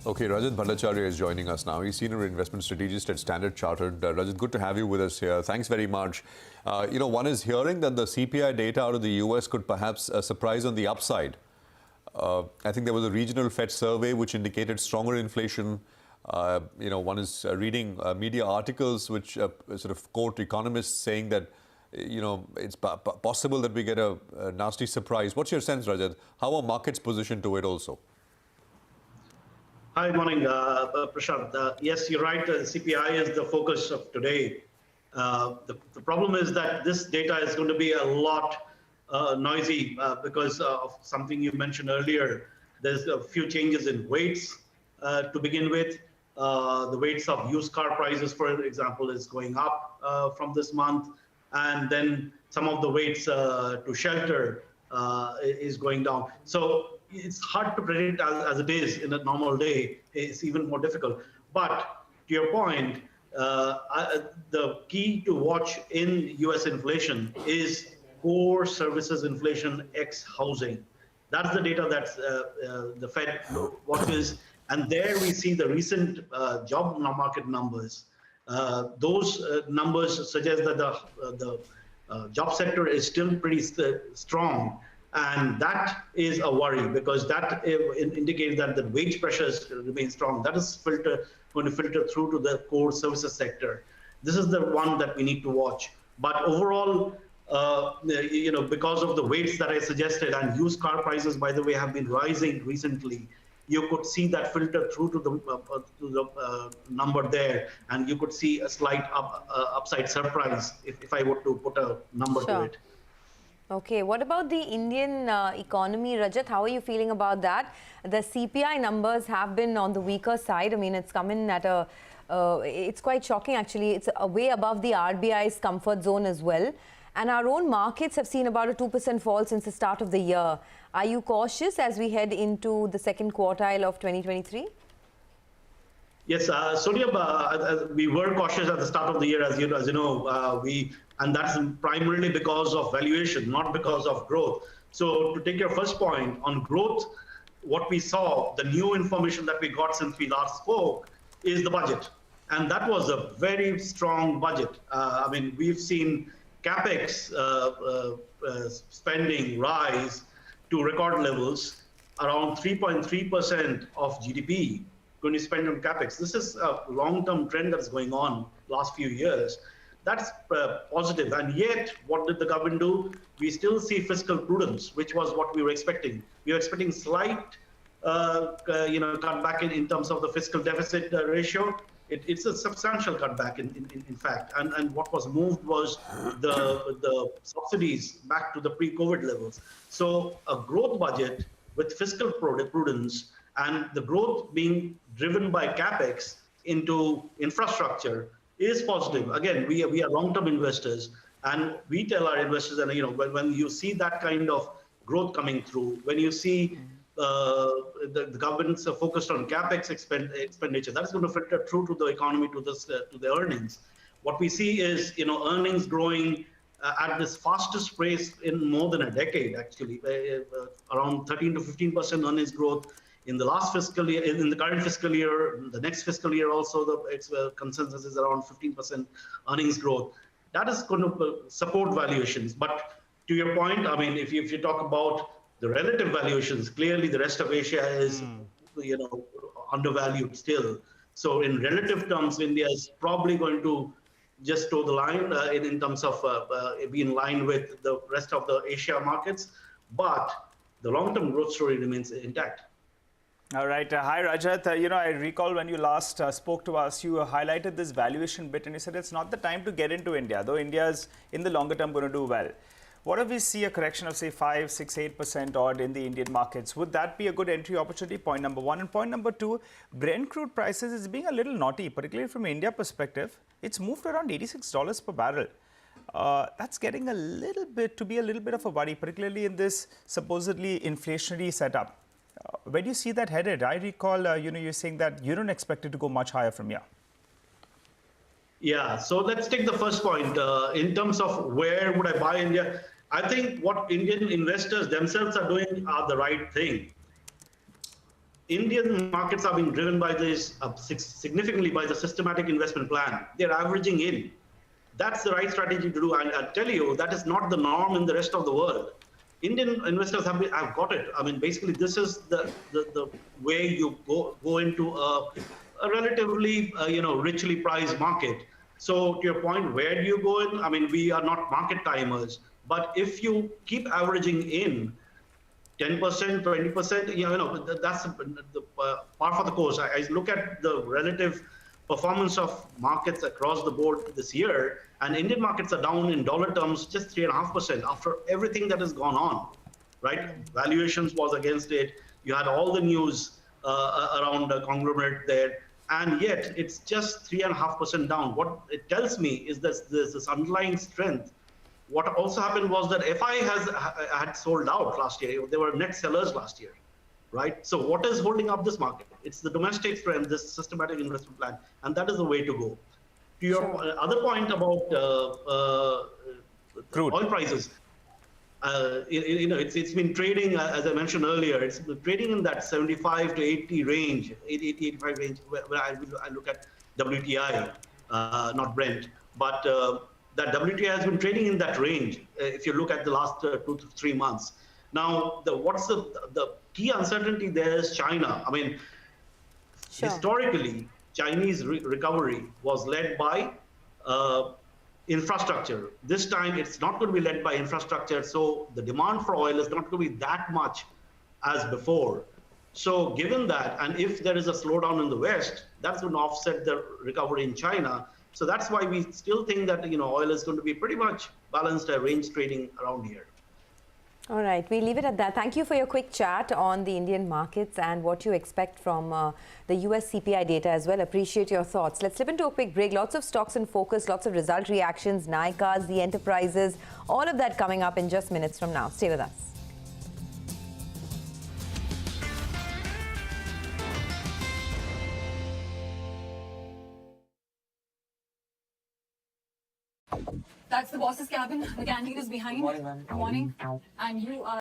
Okay, Rajat Bhattacharya is joining us now. He's Senior Investment Strategist at Standard Chartered. Rajat, good to have you with us here. Thanks very much. One is hearing that the CPI data out of the US could perhaps surprise on the upside. I think there was a regional Fed survey which indicated stronger inflation. One is reading media articles which sort of quote economists saying that, it's possible that we get a nasty surprise. What's your sense, Rajat? How are markets positioned to it also? Hi, morning, Prashant. Yes, you're right. CPI is the focus of today. The problem is that this data is going to be a lot noisy because of something you mentioned earlier. There's a few changes in weights to begin with. The weights of used car prices, for example, is going up from this month. And then some of the weights to shelter is going down. So it's hard to predict as it is in a normal day. It's even more difficult. But to your point, the key to watch in US inflation is core services inflation ex housing. That's the data that the Fed watches. And there we see the recent job market numbers. Those numbers suggest that the job sector is still pretty strong. And that is a worry because that indicates that the wage pressures remain strong. That is going to filter through to the core services sector. This is the one that we need to watch. But overall, because of the weights that I suggested and used car prices, by the way, have been rising recently, you could see that filter through to the number there, and you could see a slight upside surprise if I were to put a number to it. Okay, what about the Indian economy, Rajat? How are you feeling about that? The CPI numbers have been on the weaker side. I mean, it's come in at it's quite shocking actually. It's way above the RBI's comfort zone as well. And our own markets have seen about a 2% fall since the start of the year. Are you cautious as we head into the second quartile of 2023? Yes, Sonia, we were cautious at the start of the year, as you know, and that's primarily because of valuation, not because of growth. So to take your first point on growth, what we saw, the new information that we got since we last spoke is the budget. And that was a very strong budget. I mean, we've seen CapEx spending rise to record levels, around 3.3% of GDP going to spend on CapEx. This is a long-term trend that's going on last few years. That's positive. And yet, what did the government do? We still see fiscal prudence, which was what we were expecting. We were expecting slight, cutback in terms of the fiscal deficit ratio. It's a substantial cutback, in fact. And what was moved was the subsidies back to the pre-COVID levels. So a growth budget with fiscal prudence and the growth being driven by CapEx into infrastructure is positive. Again, we are long-term investors, and we tell our investors that when you see that kind of growth coming through, when you see the government's focused on CapEx expenditure, that's going to filter through to the economy, to the earnings. What we see is earnings growing at this fastest pace in more than a decade, actually, around 13 to 15% earnings growth. In the last fiscal year, in the current fiscal year, the next fiscal year also, the consensus is around 15% earnings growth. That is going to support valuations. But to your point, I mean, if you talk about the relative valuations, clearly the rest of Asia is, undervalued still. So in relative terms, India is probably going to just toe the line in terms of be in line with the rest of the Asia markets. But the long-term growth story remains intact. All right. Hi, Rajat. I recall when you last spoke to us, you highlighted this valuation bit and you said it's not the time to get into India, though India is in the longer term going to do well. What if we see a correction of say 5, 6, 8% odd in the Indian markets? Would that be a good entry opportunity? Point number one. And point number two, Brent crude prices is being a little naughty, particularly from India perspective. It's moved around $86 per barrel. That's getting a little bit of a worry, particularly in this supposedly inflationary setup. Where do you see that headed? I recall, you're saying that you don't expect it to go much higher from here. Yeah, so let's take the first point. In terms of where would I buy India, I think what Indian investors themselves are doing are the right thing. Indian markets are being driven by this significantly by the systematic investment plan. They're averaging in. That's the right strategy to do. And I'll tell you, that is not the norm in the rest of the world. Indian investors have got it. I mean, basically, this is the way you go into a relatively richly priced market. So to your point, where do you go in? I mean, we are not market timers, but if you keep averaging in 10%, 20%, that's the par for the course. I look at the relative performance of markets across the board this year, and Indian markets are down in dollar terms just 3.5% after everything that has gone on, right? Valuations was against it. You had all the news around the conglomerate there, and yet it's just 3.5% down. What it tells me is that there's this underlying strength. What also happened was that FI had sold out last year. They were net sellers last year, right? So what is holding up this market? It's the domestic strength, this systematic investment plan, and that is the way to go. To your other point about Crude oil prices, it's been trading, as I mentioned earlier, it's been trading in that 75 to 80 range, 80, 85 range, where I look at WTI, not Brent, but that WTI has been trading in that range, if you look at the last 2 to 3 months. Now, what's the key uncertainty there is China. I mean, historically, Chinese recovery was led by infrastructure. This time, it's not going to be led by infrastructure, so the demand for oil is not going to be that much as before. So given that, and if there is a slowdown in the West, that's going to offset the recovery in China. So that's why we still think that oil is going to be pretty much balanced range trading around here. All right, we leave it at that. Thank you for your quick chat on the Indian markets and what you expect from the US CPI data as well. Appreciate your thoughts. Let's slip into a quick break. Lots of stocks in focus, lots of result reactions, Naikas, the enterprises, all of that coming up in just minutes from now. Stay with us. That's the boss's cabin. The canteen is behind. Morning, ma'am. Morning. And you are